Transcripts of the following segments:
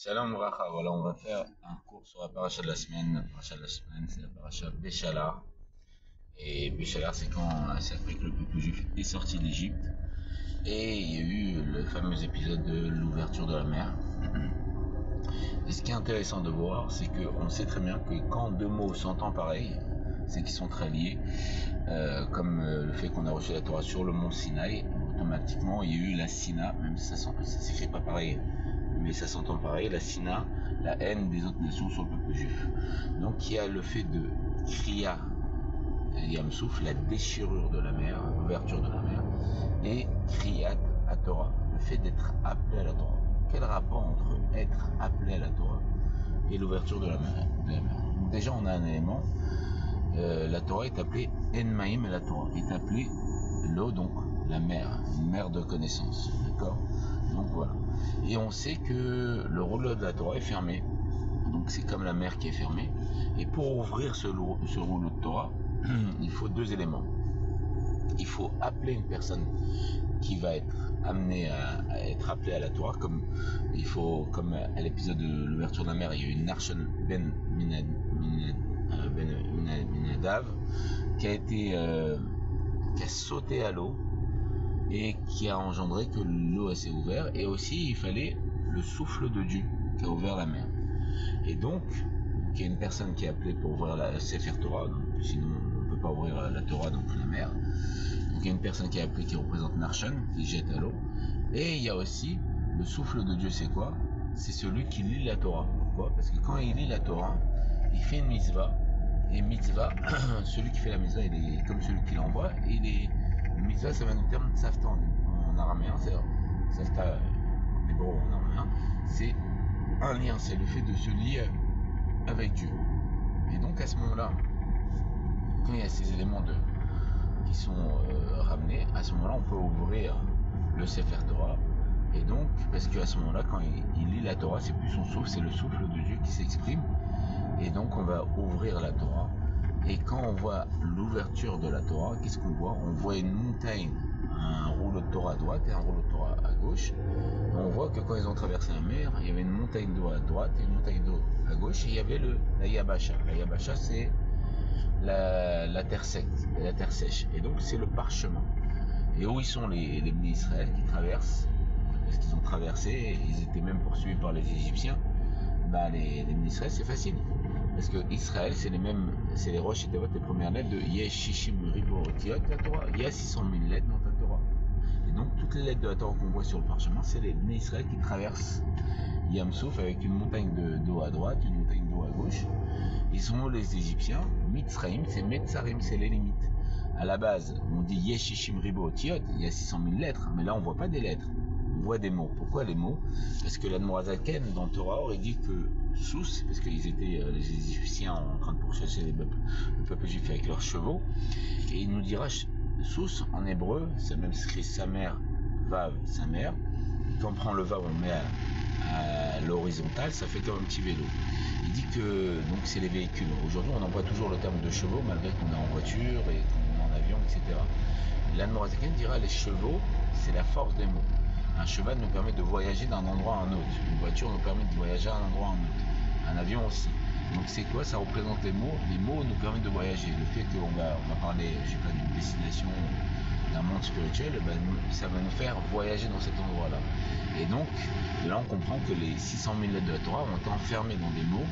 Shalom Bracha, voilà, on va faire un cours sur la paracha de la semaine. La paracha de la semaine, c'est la paracha Béchalar. Et Béchalar, c'est après que le peuple juif est sorti d'Égypte. Et il y a eu le fameux épisode de l'ouverture de la mer. Et ce qui est intéressant de voir, c'est qu'on sait très bien que quand deux mots s'entendent pareil, c'est qu'ils sont très liés. Comme le fait qu'on a reçu la Torah sur le mont Sinaï, automatiquement, il y a eu la Sina, même si ça s'écrit pas pareil, mais ça s'entend pareil, la Sina, la haine des autres nations sur le peuple juif. Donc il y a le fait de Kriya Yamsouf, la déchirure de la mer, l'ouverture de la mer, et Kriyat à Torah, le fait d'être appelé à la Torah. Quel rapport entre être appelé à la Torah et l'ouverture de la mer? Donc déjà on a un élément, la Torah est appelée Enmaïm, et la Torah est appelée l'eau, donc la mer, une mer de connaissance, d'accord? Donc voilà. Et on sait que le rouleau de la Torah est fermé, donc c'est comme la mer qui est fermée. Et pour ouvrir ce rouleau de Torah, il faut deux éléments. Il faut appeler une personne qui va être amenée à être appelée à la Torah, comme à l'épisode de l'ouverture de la mer, il y a eu Narshon ben Minadav qui a sauté à l'eau et qui a engendré que l'eau s'est ouverte. Et aussi il fallait le souffle de Dieu qui a ouvert la mer. Et donc il y a une personne qui est appelée pour ouvrir la Sefer Torah, donc sinon on ne peut pas ouvrir la Torah, donc la mer. Donc il y a une personne qui est appelée qui représente Narshon, qui jette à l'eau. Et il y a aussi le souffle de Dieu, c'est quoi? C'est celui qui lit la Torah. Pourquoi? Parce que quand il lit la Torah, il fait une mitzvah. Et mitzvah, celui qui fait la mitzvah, il est comme celui qui l'envoie. Et mitzvah, ça vient du terme tzavta en araméen, c'est tzavta, en hébreu en araméen. C'est un lien, c'est le fait de se lier avec Dieu. Et donc à ce moment-là, quand il y a ces éléments qui sont ramenés, à ce moment-là, on peut ouvrir le Sefer Torah. Et donc, parce qu'à ce moment-là, quand il lit la Torah, c'est plus son souffle, c'est le souffle de Dieu qui s'exprime. Et donc, on va ouvrir la Torah. Et quand on voit l'ouverture de la Torah, qu'est-ce qu'on voit? On voit une montagne, un rouleau de Torah à droite et un rouleau de Torah à gauche. Et on voit que quand ils ont traversé la mer, il y avait une montagne d'eau à droite et une montagne d'eau à gauche. Et il y avait la Yabasha. La Yabasha, c'est la terre sèche. Et donc, c'est le parchemin. Et où ils sont les Bnei Israël qui traversent? Parce qu'ils ont traversé, ils étaient même poursuivis par les Égyptiens. Les Bnei Israël, c'est facile. Parce que Israël, c'est les roches et les premières lettres de Yesh Shishim Ribo Otiot, la Torah. Il y a 600 000 lettres dans ta Torah. Et donc, toutes les lettres de la Torah qu'on voit sur le parchemin, c'est les Bnei Israël qui traversent Yamsouf avec une montagne d'eau à droite, une montagne d'eau à gauche. Ils sont les Égyptiens. Mitzraïm, c'est Metzarim, c'est les limites. À la base, on dit Yesh Shishim Ribo Otiot, il y a 600 000 lettres, mais là on voit pas des lettres. On voit des mots. Pourquoi les mots? Parce que l'Admorazaken dans Torah aurait dit que Sous, parce qu'ils étaient les Égyptiens en train de pourchasser le peuple juif avec leurs chevaux, et il nous dira Sous en hébreu, c'est même écrit sa mère, Vav, sa mère. Quand on prend le Vav, on le met à l'horizontale, ça fait comme un petit vélo. Il dit que donc c'est les véhicules. Aujourd'hui, on emploie toujours le terme de chevaux, malgré qu'on est en voiture et qu'on est en avion, etc. L'Admorazaken dira les chevaux, c'est la force des mots. Un cheval nous permet de voyager d'un endroit à un autre. Une voiture nous permet de voyager à un endroit à un autre. Un avion aussi. Donc c'est quoi? Ça représente les mots. Les mots nous permettent de voyager. Le fait qu'on va parler, je sais pas, d'une destination, d'un monde spirituel, ça va nous faire voyager dans cet endroit-là. Et donc, de là on comprend que les 600 000 lettres de la Torah ont été enfermées dans des mots,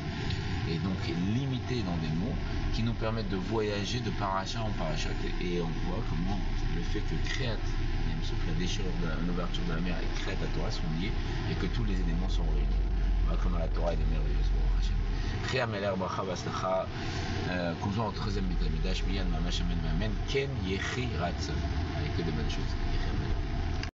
et donc limitées dans des mots, qui nous permettent de voyager de paracha en paracha. Et on voit comment le fait que Créat, sauf la déchirure de l'ouverture de la mer et Créat à Torah sont liés, et que tous les éléments sont réunis. Voilà comment la Torah est merveilleuse. Créa Meler Bracha Vaslacha, qu'on soit en 13e Beth Amikdash, Miyan Mamash Amen Amen, Ken Yechi Ratzon, avec que de bonnes choses.